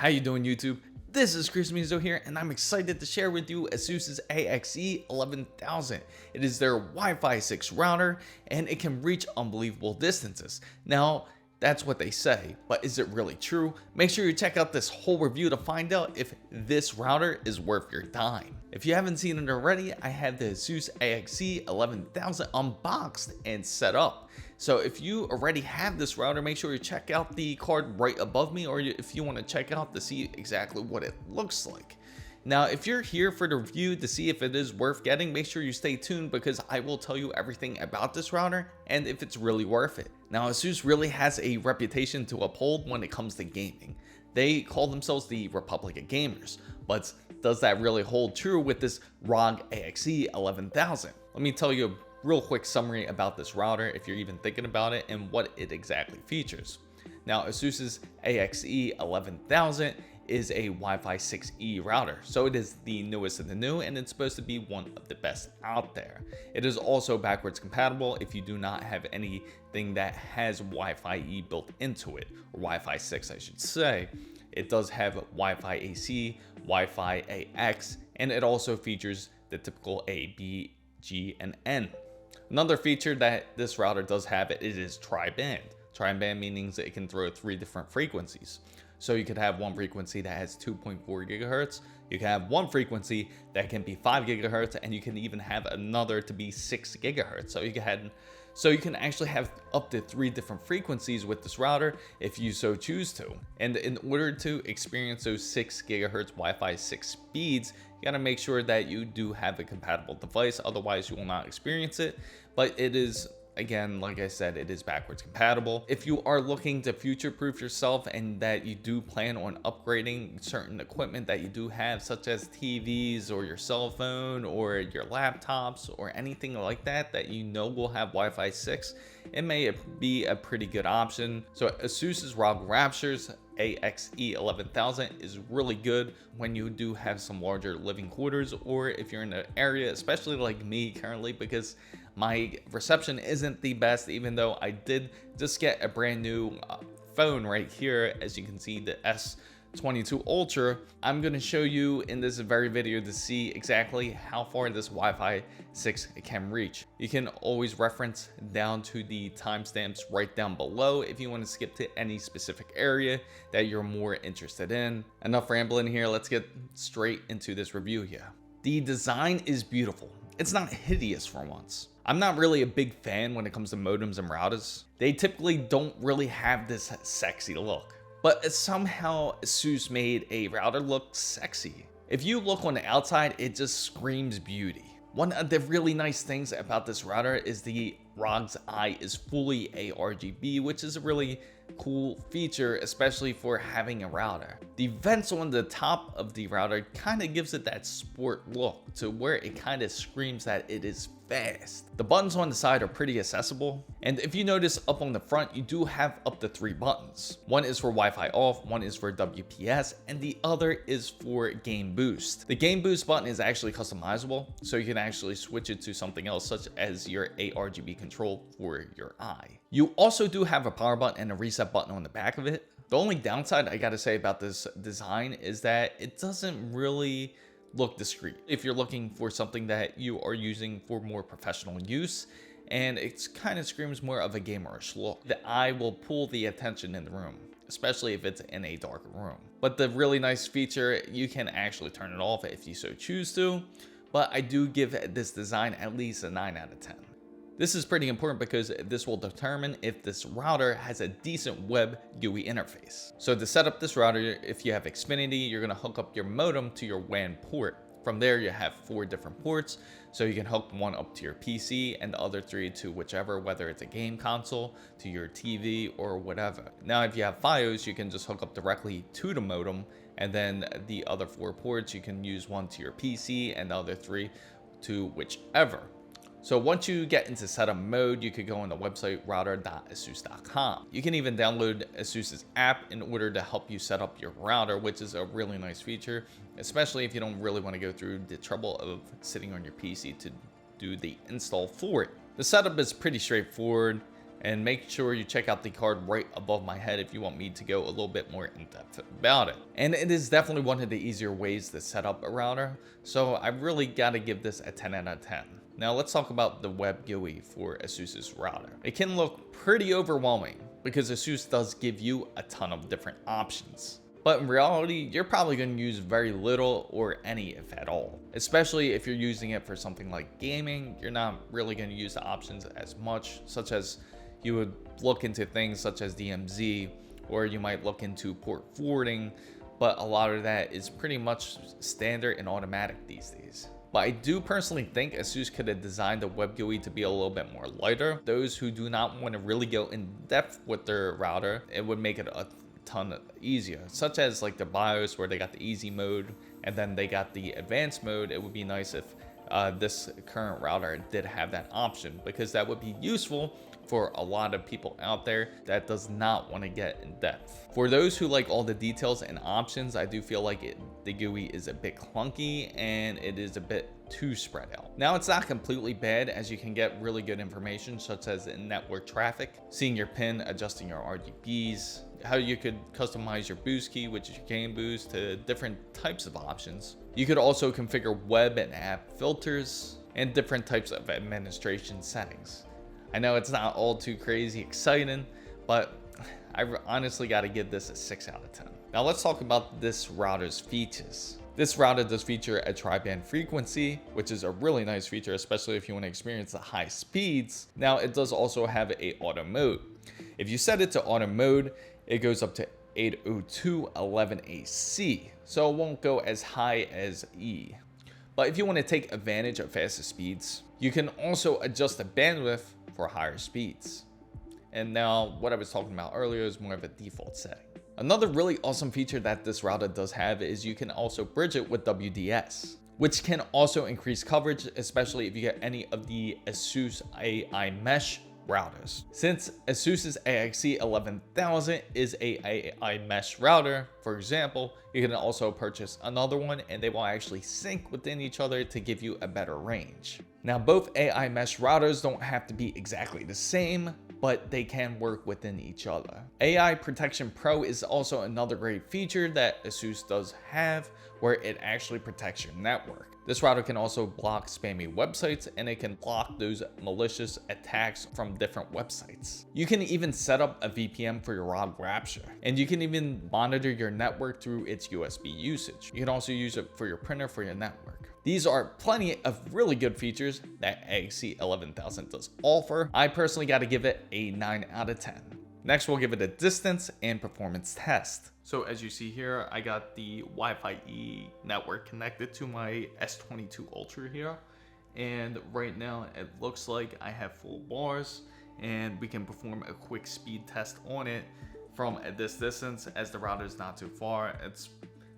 How you doing, YouTube? This is Chris Mizo here, and I'm excited to share with you Asus's AXE11000. It is their Wi-Fi 6 router, and it can reach unbelievable distances. Now, that's what they say, but is it really true? Make sure you check out this whole review to find out if this router is worth your time. If you haven't seen it already, I have the Asus AXE11000 unboxed and set up. So if you already have this router, make sure you check out the card right above me, or if you want to check out to see exactly what it looks like. Now, if you're here for the review to see if it is worth getting, make sure you stay tuned because I will tell you everything about this router and if it's really worth it. Now, Asus really has a reputation to uphold when it comes to gaming. They call themselves the Republic of Gamers, but does that really hold true with this ROG AXE11000? Let me tell you a real quick summary about this router if you're even thinking about it and what it exactly features. Now, Asus's AXE11000 is a Wi-Fi 6E router, so it is the newest of the new, and it's supposed to be one of the best out there. It is also backwards compatible if you do not have anything that has Wi-Fi E built into it, or Wi-Fi 6 I should say. It does have Wi-Fi AC, Wi-Fi AX, and it also features the typical A, B, G, and N. Another feature that this router does have, it is triband. Triband means that it can throw 3 different frequencies. So you could have one frequency that has 2.4 gigahertz. You can have one frequency that can be 5 gigahertz, and you can even have another to be 6 gigahertz. So you can actually have up to 3 different frequencies with this router if you so choose to. And in order to experience those 6 gigahertz Wi-Fi 6 speeds, you gotta make sure that you do have a compatible device, otherwise you will not experience it. But it is, again, like I said, it is backwards compatible. If you are looking to future-proof yourself and that you do plan on upgrading certain equipment that you do have, such as TVs or your cell phone or your laptops or anything like that that you know will have Wi-Fi 6, it may be a pretty good option. So Asus's ROG Rapture's AXE11000 is really good when you do have some larger living quarters, or if you're in an area, especially like me currently, because my reception isn't the best, even though I did just get a brand new phone right here. As you can see, the S22 Ultra. I'm going to show you in this very video to see exactly how far this Wi-Fi 6 can reach. You can always reference down to the timestamps right down below if you want to skip to any specific area that you're more interested in. Enough rambling here, let's get straight into this review here. The design is beautiful. It's not hideous for once. I'm not really a big fan when it comes to modems and routers. They typically don't really have this sexy look, but somehow Asus made a router look sexy. If you look on the outside, it just screams beauty. One of the really nice things about this router is the ROG's eye is fully ARGB, which is a really cool feature, especially for having a router. The vents on the top of the router kind of gives it that sport look to where it kind of screams that it is fast. The buttons on the side are pretty accessible, and if you notice up on the front, you do have up to 3 buttons. One is for Wi-Fi off, one is for WPS, and the other is for game boost. The game boost button is actually customizable, so you can actually switch it to something else, such as your ARGB control for your eye. You also do have a power button and a reset button on the back of it. The only downside I gotta say about this design is that it doesn't really look discreet. If you're looking for something that you are using for more professional use, and it kind of screams more of a gamerish look, the eye will pull the attention in the room, especially if it's in a darker room. But the really nice feature, you can actually turn it off if you so choose to, but I do give this design at least a 9 out of 10. This is pretty important because this will determine if this router has a decent web GUI interface. So to set up this router, if you have Xfinity, you're going to hook up your modem to your WAN port. From there, you have 4 different ports, so you can hook one up to your PC and the other 3 to whichever, whether it's a game console, to your TV, or whatever. Now, if you have FiOS, you can just hook up directly to the modem, and then the other 4 ports, you can use one to your PC and the other 3 to whichever. So once you get into setup mode, you could go on the website router.asus.com. You can even download Asus's app in order to help you set up your router, which is a really nice feature, especially if you don't really want to go through the trouble of sitting on your PC to do the install for it. The setup is pretty straightforward. And make sure you check out the card right above my head if you want me to go a little bit more in depth about it. And it is definitely one of the easier ways to set up a router, so I really gotta give this a 10 out of 10. Now let's talk about the Web GUI for Asus's router. It can look pretty overwhelming because Asus does give you a ton of different options. But in reality, you're probably going to use very little or any if at all. Especially if you're using it for something like gaming, you're not really going to use the options as much, such as you would look into things such as DMZ, or you might look into port forwarding, but a lot of that is pretty much standard and automatic these days. But I do personally think Asus could have designed the Web GUI to be a little bit more lighter. Those who do not want to really go in depth with their router, it would make it a ton easier, such as like the BIOS where they got the easy mode and then they got the advanced mode. It would be nice if this current router did have that option, because that would be useful for a lot of people out there that does not want to get in depth. For those who like all the details and options, I do feel like the GUI is a bit clunky and it is a bit too spread out. Now it's not completely bad, as you can get really good information such as in network traffic, seeing your pin, adjusting your RGBs, how you could customize your boost key, which is your game boost, to different types of options. You could also configure web and app filters and different types of administration settings. I know it's not all too crazy exciting, but I honestly got to give this a 6 out of 10. Now let's talk about this router's features. This router does feature a triband frequency, which is a really nice feature, especially if you want to experience the high speeds. Now it does also have a auto mode. If you set it to auto mode, it goes up to 802.11ac, so it won't go as high as E. But if you want to take advantage of faster speeds, you can also adjust the bandwidth for higher speeds. And now what I was talking about earlier is more of a default setting. Another really awesome feature that this router does have is you can also bridge it with WDS, which can also increase coverage, especially if you get any of the Asus AI mesh routers. Since Asus's AXE11000 is a AI mesh router, for example, you can also purchase another one and they will actually sync within each other to give you a better range. Now both AI mesh routers don't have to be exactly the same, but they can work within each other. AI Protection Pro is also another great feature that Asus does have, where it actually protects your network. This router can also block spammy websites, and it can block those malicious attacks from different websites. You can even set up a VPN for your ROG Rapture, and you can even monitor your network through its USB usage. You can also use it for your printer for your network. These are plenty of really good features that AXE11000 does offer. I personally got to give it a 9 out of 10. Next, we'll give it a distance and performance test. So as you see here, I got the Wi-Fi E network connected to my S22 Ultra here. And right now it looks like I have full bars, and we can perform a quick speed test on it from this distance, as the router is not too far. It's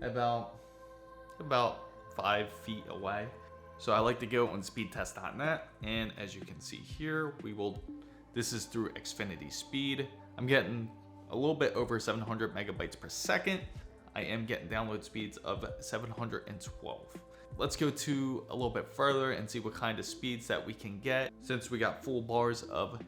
about 5 feet away. So I like to go on speedtest.net, and as you can see here, this is through Xfinity Speed. I'm getting a little bit over 700 megabytes per second. I am getting download speeds of 712. Let's go to a little bit further and see what kind of speeds that we can get, since we got full bars of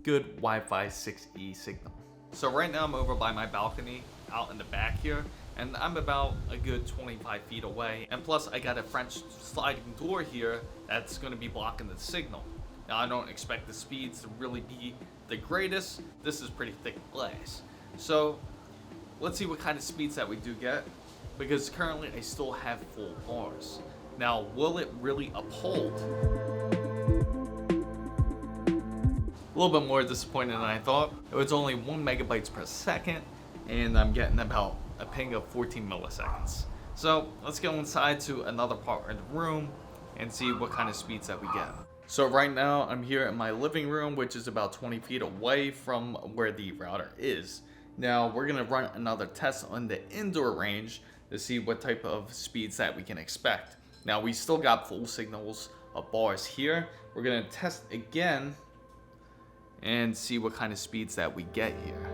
good Wi-Fi 6E signal. So right now I'm over by my balcony out in the back here, and I'm about a good 25 feet away. And plus I got a French sliding door here that's going to be blocking the signal. Now I don't expect the speeds to really be the greatest. This is pretty thick glass. So let's see what kind of speeds that we do get, because currently I still have full bars. Now, will it really uphold? A little bit more disappointed than I thought. It was only 1 megabytes per second, and I'm getting about a ping of 14 milliseconds. So let's go inside to another part of the room and see what kind of speeds that we get. So right now I'm here in my living room, which is about 20 feet away from where the router is. Now we're gonna run another test on the indoor range to see what type of speeds that we can expect. Now we still got full signals of bars here. We're gonna test again and see what kind of speeds that we get here.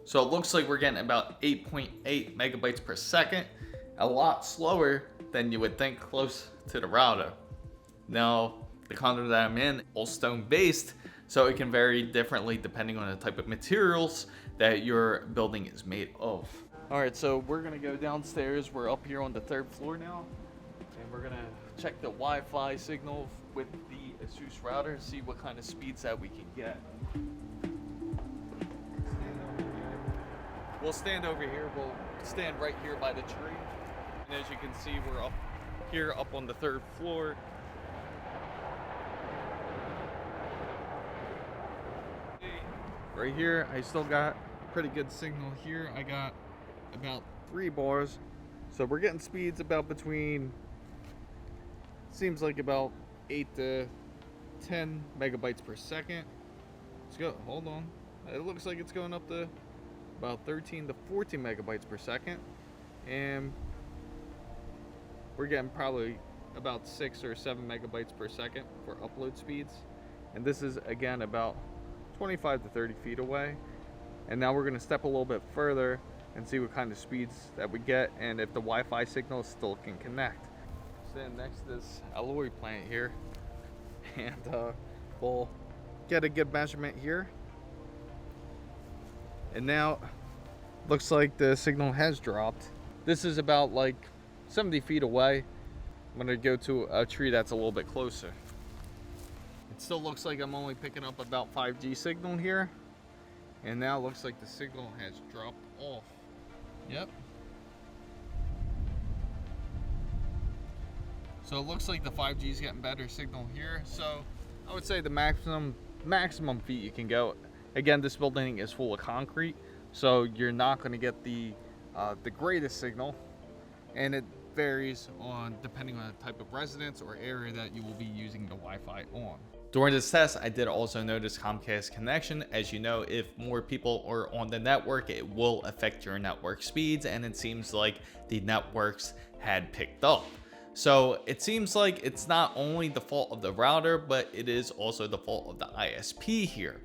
So it looks like we're getting about 8.8 megabytes per second, a lot slower than you would think close to the router. Now, The condo that I'm in, all stone based, so it can vary differently depending on the type of materials that your building is made of. All right, so we're gonna go downstairs. We're up here on the 3rd floor now, and we're gonna check the Wi-Fi signal with the Asus router, see what kind of speeds that we can get. We'll stand over here. We'll stand right here by the tree. And as you can see, we're up here up on the 3rd floor. Right here, I still got pretty good signal here. I got about 3 bars. So we're getting speeds about between, seems like about 8 to 10 megabytes per second. Let's go, hold on. It looks like it's going up to about 13 to 14 megabytes per second. And we're getting probably about 6 or 7 megabytes per second for upload speeds. And this is again about 25 to 30 feet away. And now we're going to step a little bit further and see what kind of speeds that we get and if the Wi-Fi signal still can connect. Stand next to this alloy plant here, and we'll get a good measurement here. And now looks like the signal has dropped. This is about like 70 feet away. I'm gonna go to a tree that's a little bit closer. It still looks like I'm only picking up about 5G signal here. And now it looks like the signal has dropped off. Yep. So it looks like the 5G is getting better signal here. So I would say the maximum feet you can go. Again, this building is full of concrete, so you're not going to get the greatest signal, and it varies on depending on the type of residence or area that you will be using the Wi-Fi on. During this test, I did also notice Comcast connection. As you know, if more people are on the network, it will affect your network speeds, and it seems like the networks had picked up. So it seems like it's not only the fault of the router, but it is also the fault of the ISP here.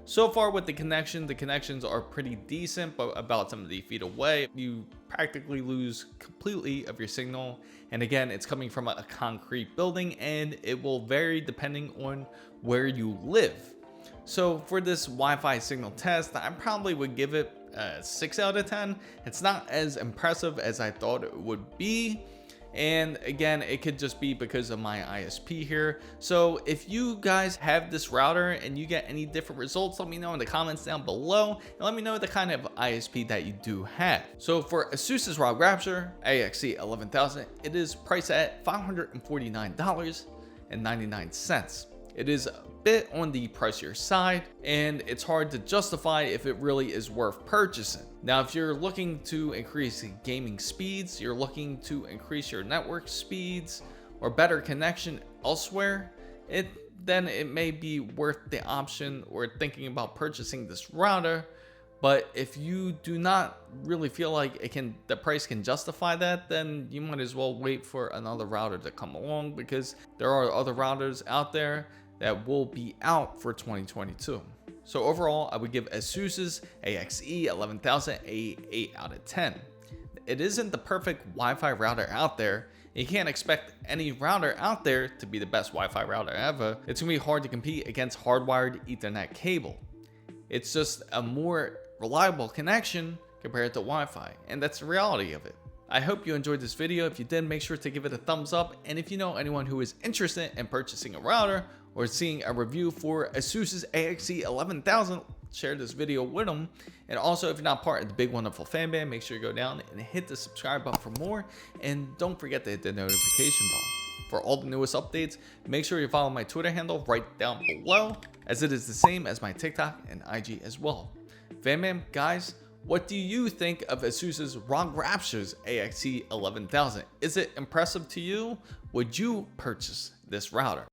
So far with the connections are pretty decent, but about 70 feet away, you practically lose completely of your signal. And again, it's coming from a concrete building, and it will vary depending on where you live. So for this Wi-Fi signal test, I probably would give it a 6 out of 10. It's not as impressive as I thought it would be. And again, it could just be because of my ISP here. So if you guys have this router and you get any different results, let me know in the comments down below, and let me know the kind of ISP that you do have. So for Asus ROG Rapture AXE11000, it is priced at $549.99. It is a bit on the pricier side, and it's hard to justify if it really is worth purchasing. Now, if you're looking to increase gaming speeds, you're looking to increase your network speeds or better connection elsewhere, then it may be worth the option or thinking about purchasing this router. But if you do not really feel like the price can justify that, then you might as well wait for another router to come along, because there are other routers out there that will be out for 2022. So overall, I would give Asus's AXE11000 a 8 out of 10. It isn't the perfect Wi-Fi router out there. You can't expect any router out there to be the best Wi-Fi router ever. It's gonna be hard to compete against hardwired Ethernet cable. It's just a more reliable connection compared to Wi-Fi, and that's the reality of it. I hope you enjoyed this video. If you did, make sure to give it a thumbs up, and if you know anyone who is interested in purchasing a router or seeing a review for Asus's AXE11000, share this video with them. And also, if you're not part of the big wonderful fan band, make sure you go down and hit the subscribe button for more, and don't forget to hit the notification bell for all the newest updates. Make sure you follow my Twitter handle right down below, as it is the same as my TikTok and IG as well. Fan guys, what do you think of Asus's ROG Rapture's AXE11000? Is it impressive to you? Would you purchase this router?